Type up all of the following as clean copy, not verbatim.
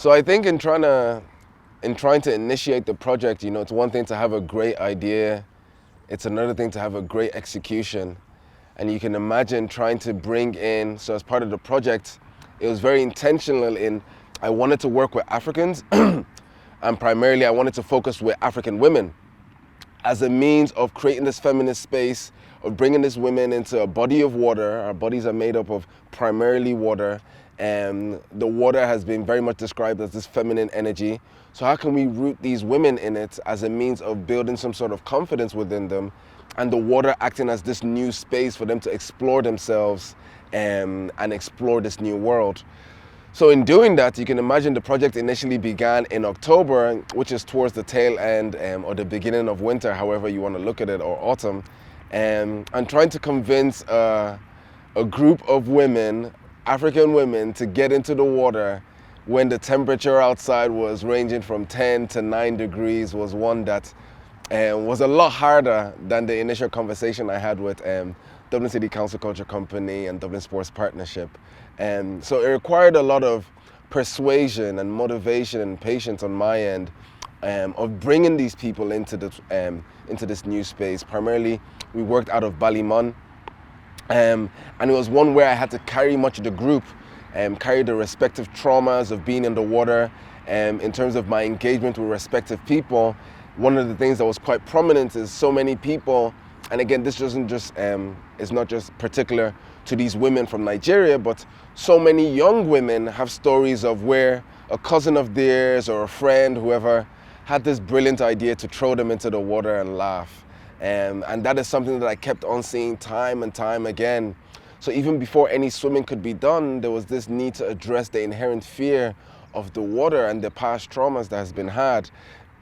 So I think in trying to initiate the project, it's one thing to have a great idea. It's another thing to have a great execution. And you can imagine trying to bring in, so as part of the project, it was very intentional in, I wanted to work with Africans and primarily I wanted to focus with African women as a means of creating this feminist space, of bringing these women into a body of water. Our bodies are made up of primarily water, and the water has been very much described as this feminine energy. So how can we root these women in it as a means of building some sort of confidence within them, and the water acting as this new space for them to explore themselves and explore this new world. So in doing that, you can imagine the project initially began in October, which is towards the tail end or the beginning of winter, however you want to look at it, or autumn, and trying to convince a group of women, African women, to get into the water when the temperature outside was ranging from 10 to 9 degrees was one that was a lot harder than the initial conversation I had with Dublin City Council Culture Company and Dublin Sports Partnership. So it required a lot of persuasion and motivation and patience on my end of bringing these people into this new space. Primarily, we worked out of Ballymun, and it was one where I had to carry much of the group, carry the respective traumas of being in the water. In terms of my engagement with respective people, one of the things that was quite prominent is so many people, and again, this doesn't just is not just particular to these women from Nigeria, but so many young women have stories of where a cousin of theirs or a friend, whoever, had this brilliant idea to throw them into the water and laugh. And that is something that I kept on seeing time and time again. So even before any swimming could be done, there was this need to address the inherent fear of the water and the past traumas that has been had.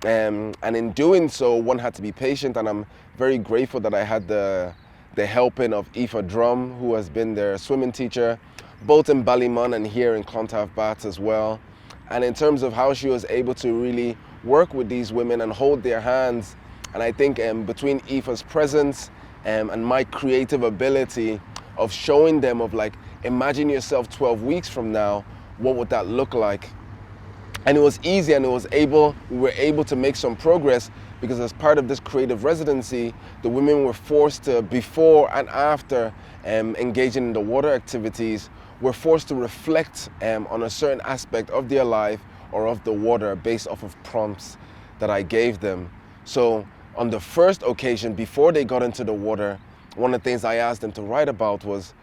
And in doing so, one had to be patient, and I'm very grateful that I had the helping of Aoife Drum, who has been their swimming teacher, both in Ballymun and here in Clontarf Baths as well. And in terms of how she was able to really work with these women and hold their hands, and I think between Aoife's presence and my creative ability of showing them of like, imagine yourself 12 weeks from now, what would that look like? And it was easy, and we were able to make some progress, because as part of this creative residency, the women were forced to, before and after engaging in the water activities, were forced to reflect on a certain aspect of their life or of the water based off of prompts that I gave them. So on the first occasion, before they got into the water, one of the things I asked them to write about was,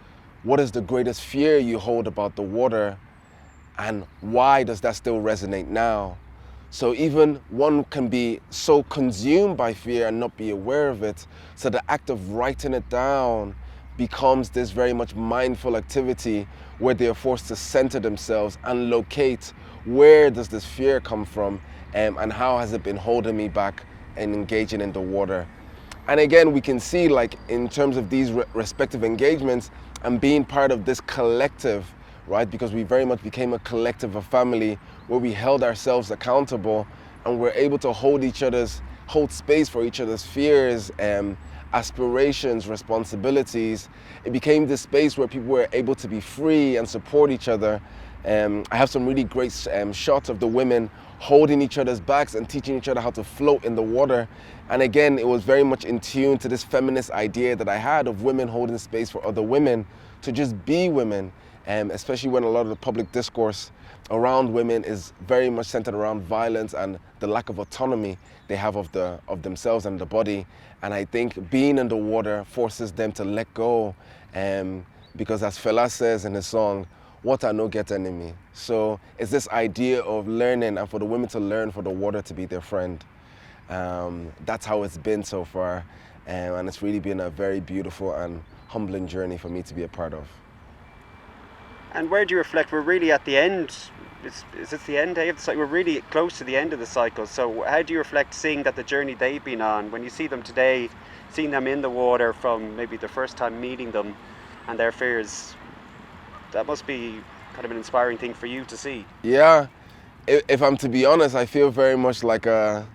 what is the greatest fear you hold about the water? And why does that still resonate now? So even one can be so consumed by fear and not be aware of it. So the act of writing it down becomes this very much mindful activity where they are forced to center themselves and locate, where does this fear come from, and how has it been holding me back and engaging in the water. And again, we can see, like, in terms of these respective engagements and being part of this collective, right? Because we very much became a collective, a family, where we held ourselves accountable and we're able to hold space for each other's fears, aspirations, responsibilities. It became this space where people were able to be free and support each other. I have some really great shots of the women holding each other's backs and teaching each other how to float in the water. And again, it was very much in tune to this feminist idea that I had of women holding space for other women to just be women. Especially when a lot of the public discourse around women is very much centered around violence and the lack of autonomy they have of themselves and the body. And I think being in the water forces them to let go, because as Fela says in his song, water no get enemy. So it's this idea of learning, and for the women to learn for the water to be their friend. That's how it's been so far, and it's really been a very beautiful and humbling journey for me to be a part of. And where do you reflect? We're really at the end. Is this the end day of the cycle? We're really close to the end of the cycle. So how do you reflect seeing that the journey they've been on, when you see them today, seeing them in the water from maybe the first time meeting them and their fears? That must be kind of an inspiring thing for you to see. Yeah, if I'm to be honest, I feel very much like I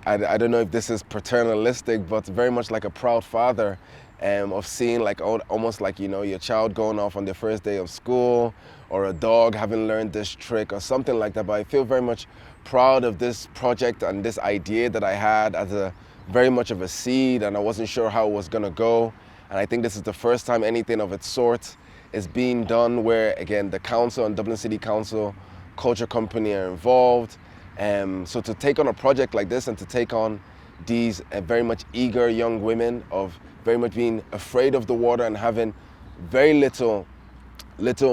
don't know if this is paternalistic, but very much like a proud father. of seeing like almost like, you know, your child going off on their first day of school, or a dog having learned this trick or something like that. But I feel very much proud of this project and this idea that I had as a very much of a seed, and I wasn't sure how it was gonna go. And I think this is the first time anything of its sort is being done where, again, the council and Dublin City Council, Culture Company are involved. So to take on a project like this and to take on these very much eager young women of very much being afraid of the water and having very little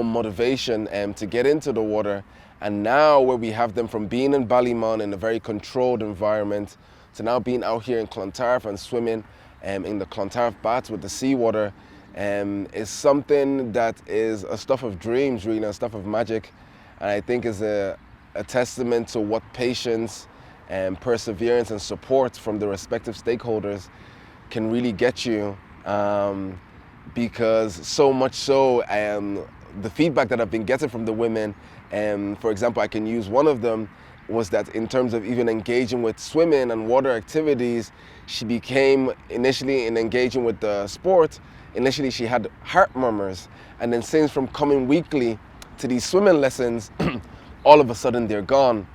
motivation to get into the water, and now where we have them from being in Ballymun in a very controlled environment to now being out here in Clontarf and swimming in the Clontarf baths with the seawater is something that is a stuff of dreams, really, a stuff of magic, and I think is a testament to what patience and perseverance and support from the respective stakeholders can really get you. Because so much so, the feedback that I've been getting from the women, for example, I can use one of them, was that in terms of even engaging with swimming and water activities, she became initially in engaging with the sport, initially she had heart murmurs, and then since from coming weekly to these swimming lessons, all of a sudden they're gone.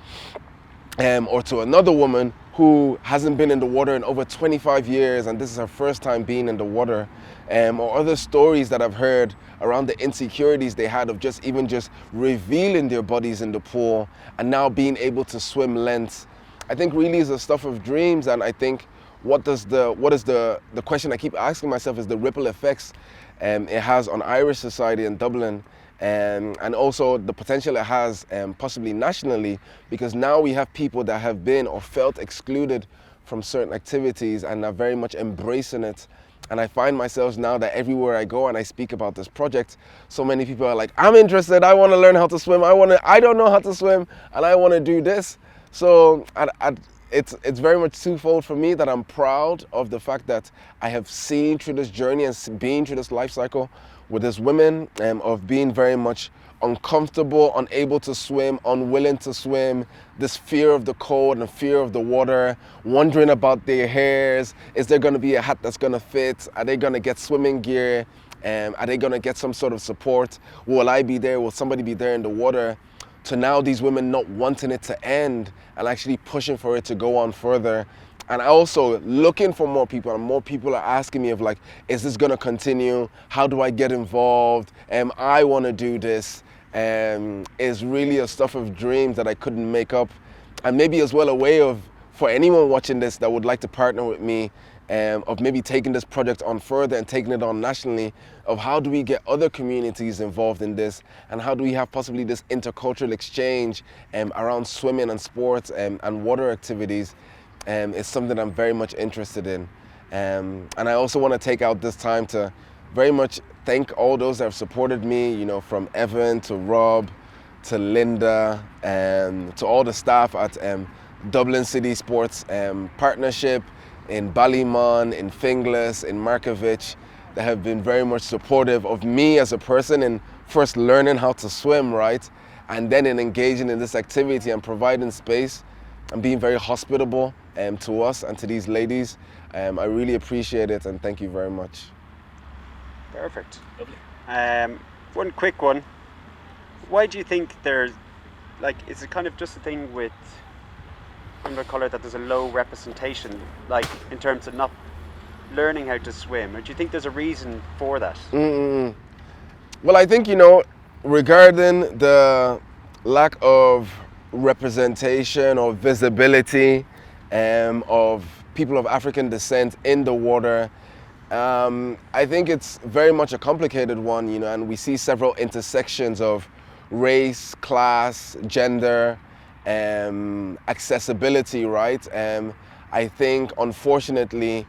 Or to another woman who hasn't been in the water in over 25 years and this is her first time being in the water, or other stories that I've heard around the insecurities they had of just revealing their bodies in the pool and now being able to swim lengths. I think really is a stuff of dreams, and I think what is the question I keep asking myself is the ripple effects it has on Irish society in Dublin. And also the potential it has possibly nationally, because now we have people that have been or felt excluded from certain activities and are very much embracing it. And I find myself now that everywhere I go and I speak about this project, so many people are like, I'm interested, I want to learn how to swim, I don't know how to swim, and I want to do this. So it's very much twofold for me, that I'm proud of the fact that I have seen through this journey and been through this life cycle with these women of being very much uncomfortable, unable to swim, unwilling to swim, this fear of the cold and fear of the water, wondering about their hairs. Is there going to be a hat that's going to fit? Are they going to get swimming gear? Are they going to get some sort of support? Will I be there? Will somebody be there in the water? To now these women not wanting it to end and actually pushing for it to go on further. And also looking for more people, and more people are asking me of like, is this gonna continue? How do I get involved? I wanna do this. Is really a stuff of dreams that I couldn't make up. And maybe as well a way of, for anyone watching this that would like to partner with me, of maybe taking this project on further and taking it on nationally, of how do we get other communities involved in this, and how do we have possibly this intercultural exchange around swimming and sports and water activities. Is something I'm very much interested in. And I also want to take out this time to very much thank all those that have supported me, you know, from Evan to Rob to Linda and to all the staff at Dublin City Sports Partnership, in Ballymun, in Finglas, in Markovich, that have been very much supportive of me as a person in first learning how to swim, right? And then in engaging in this activity and providing space and being very hospitable to us and to these ladies. I really appreciate it, and thank you very much. Perfect. Lovely. One quick one. Why do you think there's, like, is it kind of just a thing with under colour that there's a low representation, like in terms of not learning how to swim, or do you think there's a reason for that? Well, I think, you know, regarding the lack of representation or visibility of people of African descent in the water, I think it's very much a complicated one, you know, and we see several intersections of race, class, gender, accessibility, right? I think, unfortunately,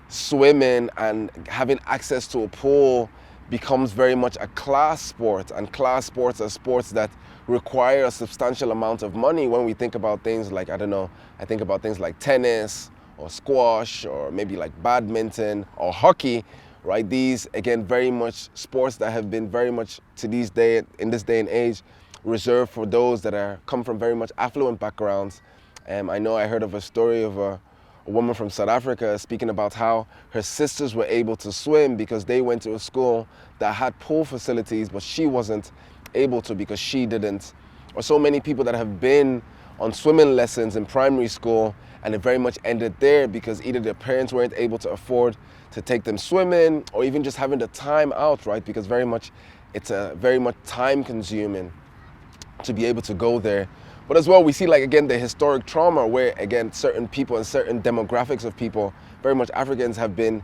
swimming and having access to a pool becomes very much a class sport, and class sports are sports that require a substantial amount of money. When we think about things like, I don't know, I think about things like tennis or squash or maybe like badminton or hockey, right? These, again, very much sports that have been very much in this day and age reserved for those that come from very much affluent backgrounds. I know I heard of a story of a woman from South Africa speaking about how her sisters were able to swim because they went to a school that had pool facilities, but she wasn't able to because she didn't. Or so many people that have been on swimming lessons in primary school and it very much ended there because either their parents weren't able to afford to take them swimming or even just having the time out, right? Because very much it's a very much time consuming to be able to go there. But as well, we see like again the historic trauma where again certain people and certain demographics of people, very much Africans, have been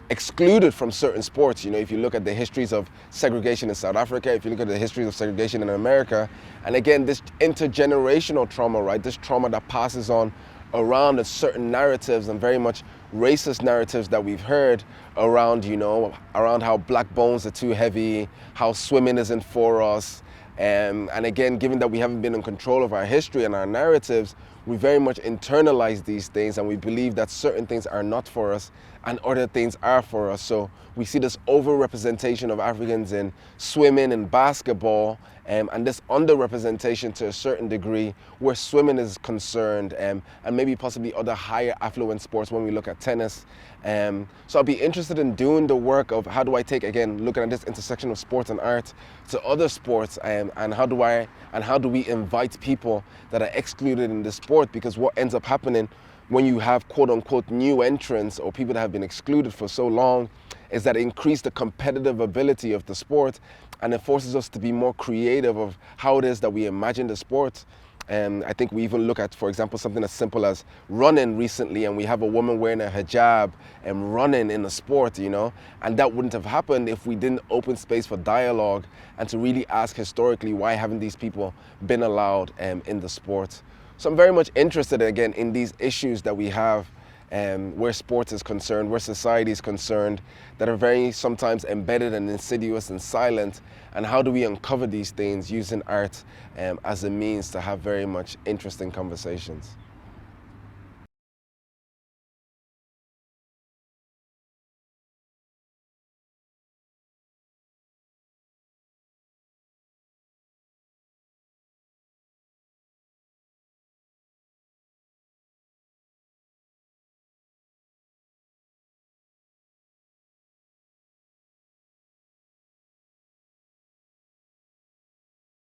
excluded from certain sports. You know, if you look at the histories of segregation in South Africa, if you look at the histories of segregation in America, and again this intergenerational trauma, right? This trauma that passes on around the certain narratives and very much racist narratives that we've heard around, you know, around how black bones are too heavy, how swimming isn't for us. And again, given that we haven't been in control of our history and our narratives, we very much internalize these things and we believe that certain things are not for us and other things are for us. So we see this overrepresentation of Africans in swimming and basketball, and this underrepresentation to a certain degree where swimming is concerned, and maybe possibly other higher affluent sports when we look at tennis. So I'll be interested in doing the work of how do I take, again, looking at this intersection of sports and art to other sports, and how do we invite people that are excluded in the sport? Because what ends up happening when you have quote unquote new entrants or people that have been excluded for so long is that it increases the competitive ability of the sport, and it forces us to be more creative of how it is that we imagine the sport. And I think we even look at, for example, something as simple as running recently, and we have a woman wearing a hijab and running in a sport, you know, and that wouldn't have happened if we didn't open space for dialogue and to really ask historically, why haven't these people been allowed in the sport? So I'm very much interested, again, in these issues that we have where sports is concerned, where society is concerned, that are very sometimes embedded and insidious and silent, and how do we uncover these things using art as a means to have very much interesting conversations.